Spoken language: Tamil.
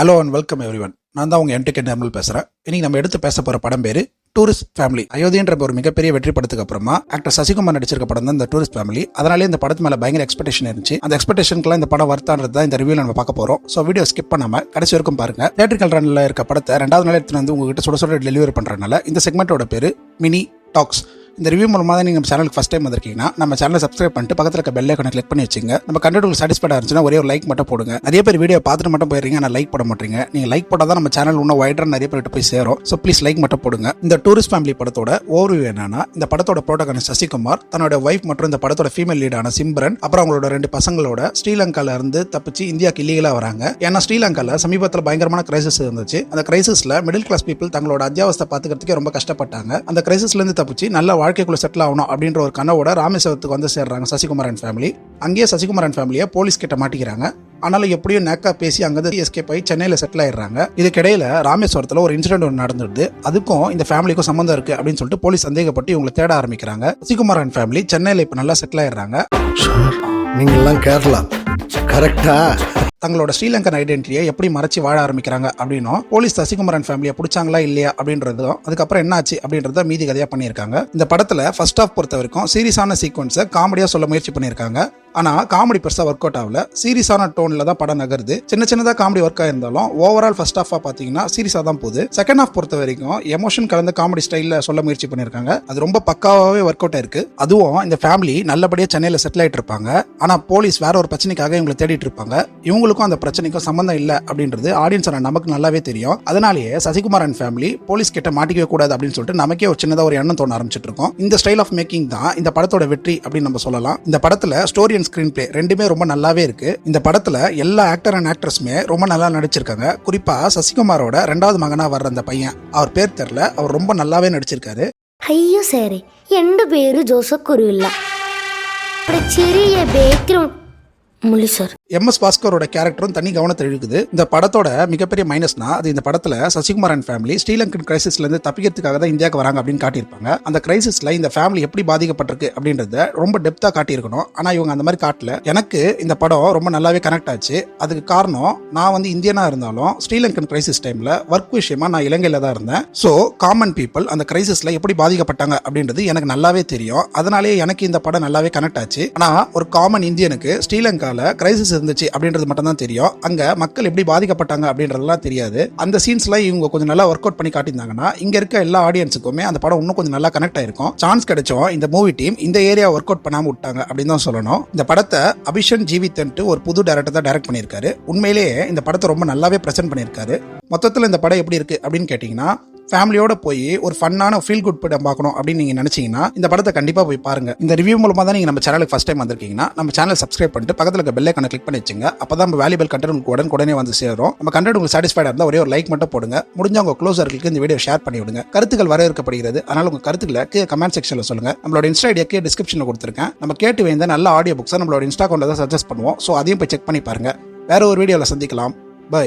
Hello and welcome everyone. நான் தான் உங்க என்டிகே நிர்மல் பேசுறேன். இன்னைக்கு நம்ம எடுத்து பேச போற படம் பேரு டூரிஸ்ட் ஃபேமிலி. அயோத்தின்ற ஒரு மிகப்பெரிய வெற்றி படத்துக்கு அப்புறமா ஆக்டர் சசிகுமார் நடிச்சிருக்க படம் தான் இந்த டூரிஸ்ட் ஃபேமிலி. அதனாலே இந்த படத்து மேல பயங்கர எக்ஸ்பெக்டேஷன் இருந்துச்சு. அந்த எக்ஸ்பெக்டேஷன்க்குலாம் இந்த படம் வர்த்தான்றது தான் இந்த ரிவ்யூல நம்ம பார்க்க போறோம். ஸோ வீடியோ ஸ்கிப் பண்ணாம கடைசி வரைக்கும் பாருங்க. தியேட்டரிக்கல் ரன்ல இருக்க படத்தை ரெண்டாவது நாள் எடுத்து வந்து உங்ககிட்ட சுட சுட டெலிவரி பண்றதுனால இந்த செக்மெண்டோட பேரு மினி டாக்ஸ். இந்த ரிவ்யூ மூலமாக தான் நீங்கள் சேனலுக்கு ஃபஸ்ட் டைம் வந்திருக்கீங்கன்னா நம்ம சேனலை சப்ஸ்கிரைப் பண்ணிட்டு பக்கத்தில் இருக்க பெல் ஐகானை கிளிக் பண்ணி வச்சுங்க. நம்ம கண்டென்ட் உங்களுக்கு சாட்டிஸ்ஃபைடாக இருந்துச்சுன்னா ஒரே ஒரு லைக் மட்டும் போடுங்க. நிறைய பேர் வீடியோ பார்த்துட்டு மட்டும் போயிருங்க, நான் லைக் போட மாட்டீங்க. நீங்கள் லைக் போட்டால் தான் நம்ம சேனல் இன்னும் வைடராக நிறைய பேர்கிட்ட போய் சேரும். ஸோ ப்ளீஸ் லைக் மட்டும் போடுங்க. இந்த டூரிஸ்ட் ஃபேமிலி படத்தோட ஓவர்வியூ என்னன்னா, இந்த படத்தோட ப்ரோட்டகனிஸ்ட் சசிகுமார் தன்னோட வைஃப் மற்றும் இந்த படத்தோட ஃபீமேல் லீடான சிம்ரன் அப்புறம் அவங்களோட 2 பசங்களோட ஸ்ரீலங்கால இருந்து தப்பிச்சு இந்தியாவுக்கு இல்லீகலா வராங்க. ஏன்னா ஸ்ரீலங்கால சமீபத்தில் பயங்கரமான கிரைசிஸ் இருந்துச்சு. அந்த கிரைசிஸ்ல மிடில் கிளாஸ் பீப்புள் தங்களோட அத்தியாவஸ்தை பார்த்துக்கிறதுக்கே ரொம்ப கஷ்டப்பட்டாங்க. அந்த கிரைசிஸ்ல இருந்து தப்பிச்சு நல்ல வாழ்க்கைக்குள்ள செட்டில் ஆகணும் அப்படின்ற ஒரு கனவோட ராமேஸ்வரத்துக்கு வந்து சேர்றாங்க சசிகுமார் அண்ட் ஃபேமிலி. அங்கேயே சசிகுமார் அண்ட் ஃபேமிலியை போலீஸ் கிட்ட மாட்டிக்கிறாங்க. ஆனாலும் எப்படியும் நேக்கா பேசி அங்கிருந்து எஸ்கேப் ஆகி சென்னையில செட்டில் ஆயிடுறாங்க. இதுக்கிடையில ராமேஸ்வரத்துல ஒரு இன்சிடென்ட் ஒன்று நடந்துடுது. அதுக்கும் இந்த ஃபேமிலிக்கும் சம்பந்தம் இருக்கு அப்படின்னு சொல்லிட்டு போலீஸ் சந்தேகப்பட்டு இவங்களை தேட ஆரம்பிக்கிறாங்க. சசிகுமார் அண்ட் ஃபேமிலி சென்னையில இப்ப நல்லா செட்டில் ஆயிடுறாங்க. நீங்க எல்லாம் கேரளா கரெக்டா? தங்களோட ஸ்ரீலங்கன் ஐடென்டிட்டியை எப்படி மறைச்சு வாழ ஆரம்பிக்கிறாங்க அப்படின்னும், போலீஸ் சசிகுமார் அண்ட் ஃபேமிலியை பிடிச்சாங்களா இல்லையா அப்படின்றதும், அதுக்கப்புறம் என்ன ஆச்சு அப்படின்றத மீதி கதையா பண்ணியிருக்காங்க. இந்த படத்துல ஃபர்ஸ்ட் ஆஃப் பொறுத்த வரைக்கும் சீரியஸான சீக்வன்ஸை காமெடியா சொல்ல முயற்சி பண்ணியிருக்காங்க. ஆனா காமெடி பெருசா ஒர்க் அவுட் ஆகல. சீரியஸான டோன்ல தான் படம் நகருது. சின்னதா காமெடி ஒர்க் ஆயிருந்தாலும் ஓவரால் ஃபர்ஸ்ட் ஆஃபா பாத்தீங்கன்னா சீரியஸா தான் போகுது. செகண்ட் ஆஃப் பொறுத்த வரைக்கும் எமோஷன் கலந்த காமெடி ஸ்டைல்ல சொல்ல முயற்சி பண்ணிருக்காங்க. அது ரொம்ப பக்காவாவே ஒர்க் அவுட் ஆயிருக்கு. அதுவும் இந்த ஃபேமிலி நல்லபடியா சென்னையில செட்டில் ஆயிட்டு இருப்பாங்க. ஆனா போலீஸ் வேற ஒரு பிரச்சனைக்காக இவங்களை தேடிட்டு இருப்பாங்க. இவங்களுக்கும் அந்த பிரச்சனைக்கும் சம்பந்தம் இல்ல அப்படின்றது ஆடியன்ஸ் நமக்கு நல்லாவே தெரியும். அதனாலேயே சசிகுமார் அண்ட் ஃபேமிலி போலீஸ் கிட்ட மாட்டிக்கவே கூடாது அப்படின்னு சொல்லிட்டு நமக்கே ஒரு சின்னதா ஒரு எண்ணம் தோண ஆரம்பிச்சிட்டு இருக்கோம். இந்த ஸ்டைல் ஆஃப் மேக்கிங் தான் இந்த படத்தோட வெற்றி அப்படின்னு நம்ம சொல்லலாம். இந்த படத்துல ஸ்டோரி அண்ட் ஸ்கிரீன் பிளே ரெண்டுமே ரொம்ப நல்லாவே இருக்கு. இந்த படத்துல எல்லா ஆக்டர் அண்ட் ஆக்ட்ரஸுமே ரொம்ப நல்லா நடிச்சிருக்காங்க. குறிப்பா சசிகுமாரோட 2வது மகனா வர்ற அந்த பையன், அவர் பேர் தெரியல, அவர் ரொம்ப நல்லாவே நடிச்சிருக்காரு. അയ്യോ സാറേ എൻ്റെ പേര് ജോസഫ് കുരുവില്ല ചെറിയ ബാക്ക്ഗ്രൗണ്ട് முள்ளி சார். MS பாஸ்கரோட கேரக்டரும் தனி கவனத்தை இழுக்குது. இந்த படத்தோட மிகப்பெரிய மைனஸ்னா அது இந்த படத்துல சசிகுமார் அண்ட் ஃபேமிலி ஸ்ரீலங்கன் கிரைசிஸ்ல இருந்து தப்பிக்கிறதுக்காக தான் இந்தியாவுக்கு வராங்க அப்படின்னு காட்டியிருப்பாங்க. அந்த கிரைசிஸ்ல இந்த ஃபேமிலி எப்படி பாதிக்கப்பட்டிருக்கு அப்படின்றத ரொம்ப டெப்தா காட்டியிருக்கணும். ஆனா இவங்க அந்த மாதிரி காட்டல. எனக்கு இந்த படம் ரொம்ப நல்லாவே கனெக்ட் ஆச்சு. அதுக்கு காரணம், நான் வந்து இந்தியனா இருந்தாலும் ஸ்ரீலங்கன் கிரைசிஸ் டைம்ல ஒர்க் விஷயமா நான் இலங்கையில தான் இருந்தேன். ஸோ காமன் பீப்புள் அந்த கிரைசிஸ்ல எப்படி பாதிக்கப்பட்டாங்க அப்படின்றது எனக்கு நல்லாவே தெரியும். அதனாலே எனக்கு இந்த படம் நல்லாவே கனெக்ட் ஆச்சு. ஆனா ஒரு காமன் இந்தியனுக்கு ஸ்ரீலங்கா கிரைசிஸ் இருந்துச்சு அப்படின்றது மட்டும் தான் தெரியும். அங்க மக்கள் எப்படி பாதிக்கப்பட்டாங்க அப்படின்றதெல்லாம் தெரியாது. அந்த சீன்ஸ்ல இவங்க கொஞ்சம் நல்லா ஒர்க் அவுட் பண்ணி காட்டியிருந்தாங்கன்னா இங்க இருக்க எல்லா ஆடியன்ஸுக்குமே அந்த படம் இன்னும் கொஞ்சம் நல்லா கனெக்ட் ஆயிருக்கும். சான்ஸ் கிடைச்சோம் இந்த மூவி டீம் இந்த ஏரியா ஒர்க் அவுட் பண்ணாம விட்டாங்க அப்படின்னு தான் சொல்லணும். இந்த படத்தை அபிஷன் ஜீவித் ஒரு புது டைரக்டர் தான் டைரக்ட் பண்ணியிருக்காரு. உண்மையிலேயே இந்த படத்தை ரொம்ப நல்லாவே பிரசன்ட் பண்ணியிருக்காரு. மொத்தத்தில் இந்த படம் எப்படி இருக்கு அப்படின்னு கேட்டீங்கன்னா, ஃபேமிலியோட போய் ஒரு ஃபன்னான ஃபீல் குட் படம் பார்க்கணும் அப்படின்னு நீங்க நினைச்சீங்கன்னா இந்த படத்தை கண்டிப்பா போய் பாருங்க. இந்த ரிவ்யூ மூலமா தான் நீங்க நம்ம சேனலுக்கு ஃபர்ஸ்ட் டைம் வந்திருக்கீங்கன்னா நம்ம சேனலை சப்ஸ்கிரைப் பண்ணிட்டு பக்கத்துல இருக்க பெல் ஐகானை கிளிக் பண்ணி வச்சுங்க. அப்பதான் நம்ம வேல்யூபிள் கண்டென்ட் உங்களுக்கு உடனே வந்து சேரும். நம்ம கண்டென்ட் உங்களுக்கு சாட்டிஸ்ஃபைடா இருந்தா ஒரே ஒரு லைக் மட்டும் போடுங்க. முடிஞ்ச உங்க க்ளோசர்களுக்கு இந்த வீடியோ ஷேர் பண்ணி விடுங்க. கருத்துக்கள் வரவேற்கப்படுகிறது. அதனால உங்க கருத்துக்களை கீழே கமெண்ட் செக்ஷன்ல சொல்லுங்க. நம்மளோட இன்ஸ்டா ஐடியா கீழே டிஸ்கிரிப்ஷன்ல கொடுத்துருக்கேன். நம்ம கேட்டு வேண்டிய நல்ல ஆடியோ புக்ஸை நம்மளோட இன்ஸ்டா அக்கௌண்ட்ல தான் சஜஸ்ட் பண்ணுவோம். ஸோ அதையும் போய் செக் பண்ணி பாருங்க. வேற ஒரு வீடியோல சந்திக்கலாம். பை.